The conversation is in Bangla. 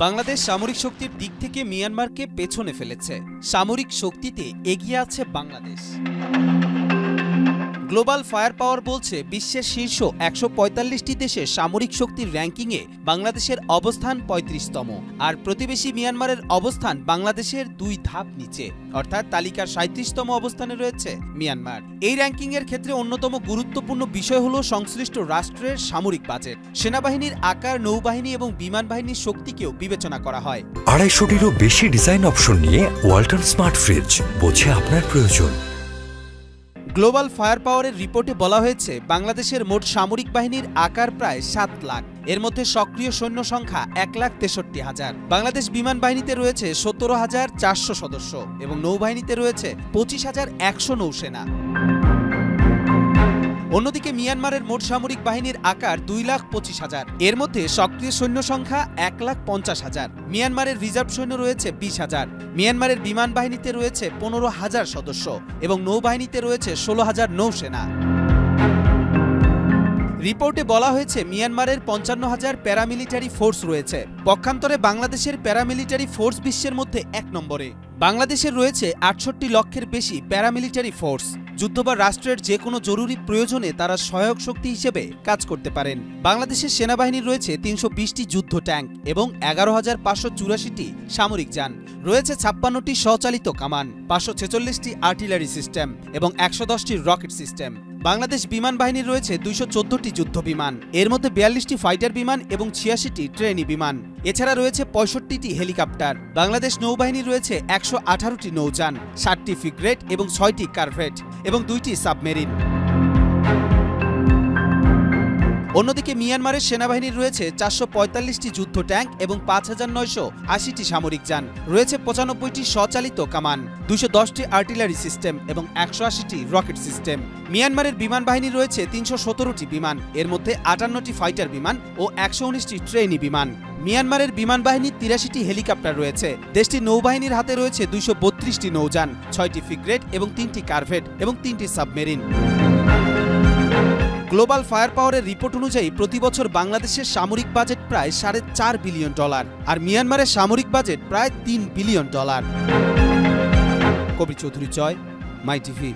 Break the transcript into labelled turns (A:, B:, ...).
A: বাংলাদেশ সামরিক শক্তির দিক থেকে মিয়ানমারকে পেছনে ফেলেছে। সামরিক শক্তিতে এগিয়ে আছে বাংলাদেশ। গ্লোবাল ফায়ার পাওয়ার বলছে বিশ্বের শীর্ষ ১৪৫টি দেশের সামরিক শক্তির র্যাঙ্কিংয়ে বাংলাদেশের অবস্থান ৩৫তম, আর প্রতিবেশী মিয়ানমারের অবস্থান বাংলাদেশের ২ ধাপ নিচে, অর্থাৎ তালিকার ৩৭তম অবস্থানে রয়েছে মিয়ানমার। এই র্যাঙ্কিংয়ের ক্ষেত্রে অন্যতম গুরুত্বপূর্ণ বিষয় হল সংশ্লিষ্ট রাষ্ট্রের সামরিক বাজেট। সেনাবাহিনীর আকার, নৌবাহিনী এবং বিমান বাহিনীর শক্তিকেও বিবেচনা করা হয়।
B: ২৫০টিরও বেশি ডিজাইন অপশন নিয়ে ওয়ালটন স্মার্ট ফ্রিজ, বোঝে আপনার প্রয়োজন।
A: গ্লোবাল ফায়ার পাওয়ারের রিপোর্টে বলা হয়েছে বাংলাদেশের মোট সামরিক বাহিনীর আকার প্রায় ৭ লাখ। এর মধ্যে সক্রিয় সৈন্য সংখ্যা ১,৬৩,০০০। বাংলাদেশ বিমান বাহিনীতে রয়েছে ১৭,৪০০ সদস্য এবং নৌবাহিনীতে রয়েছে ২৫,১০০ নৌসেনা। অন্যদিকে মিয়ানমারের মোট সামরিক বাহিনীর আকার ২,২৫,০০০। এর মধ্যে সক্রিয় সৈন্য সংখ্যা ১,৫০,০০০। মিয়ানমারের রিজার্ভ সৈন্য রয়েছে ২০,০০০। মিয়ানমারের বিমান বাহিনীতে রয়েছে ১৫,০০০ সদস্য এবং নৌবাহিনীতে রয়েছে ১৬,০০০ নৌসেনা। রিপোর্টে বলা হয়েছে মিয়ানমারের ৫৫,০০০ প্যারামিলিটারি ফোর্স রয়েছে। পক্ষান্তরে বাংলাদেশের প্যারামিলিটারি ফোর্স বিশ্বের মধ্যে ১ নম্বরে। বাংলাদেশের রয়েছে ৬৮ লক্ষের বেশি প্যারামিলিটারি ফোর্স। যুদ্ধ বা রাষ্ট্রের যে কোনো জরুরি প্রয়োজনে তারা সহায়ক শক্তি হিসেবে কাজ করতে পারেন। বাংলাদেশের সেনাবাহিনীর রয়েছে ৩২০টি যুদ্ধ ট্যাঙ্ক এবং ১১,৫৮৪টি সামরিক যান। রয়েছে ৫৬টি স্বচালিত কামান, ৫৪৬টি আর্টিলারি সিস্টেম এবং ১১০টি রকেট সিস্টেম। বাংলাদেশ বিমান বাহিনীর রয়েছে ২১৪টি যুদ্ধ বিমান, এর মধ্যে ৪২টি ফাইটার বিমান এবং ৮৬টি ট্রেনি বিমান। এছাড়া রয়েছে ৬৫টি হেলিকপ্টার। বাংলাদেশ নৌবাহিনীর রয়েছে ১১৮টি নৌযান, ৭টি ফ্রিগেট এবং ৬টি করভেট এবং ২টি সাবমেরিন। অন্যদিকে মিয়ানমারের সেনাবাহিনীর রয়েছে ৪৪৫টি যুদ্ধ ট্যাঙ্ক এবং ৫,৯৮০টি সামরিক যান। রয়েছে ৯৫টি স্বচালিত কামান, ২১০টি আর্টিলারি সিস্টেম এবং ১৮০টি রকেট সিস্টেম। মিয়ানমারের বিমান বাহিনী রয়েছে ৩১৭টি বিমান, এর মধ্যে ৫৮টি ফাইটার বিমান ও ১১৯টি ট্রেনি বিমান। মিয়ানমারের বিমান বাহিনীর ৮৩টি হেলিকপ্টার রয়েছে। দেশটির নৌবাহিনীর হাতে রয়েছে ২৩২টি নৌযান, ৬টি ফ্রিগেট এবং 3টি করভেট এবং 3টি সাবমেরিন। গ্লোবাল ফায়ার পাওয়ারের রিপোর্ট অনুযায়ী প্রতি বছর বাংলাদেশের সামরিক বাজেট প্রায় $৪.৫ বিলিয়ন, আর মিয়ানমারের সামরিক বাজেট প্রায় $৩ বিলিয়ন। কবির চৌধুরী জয়, মাই টিভি।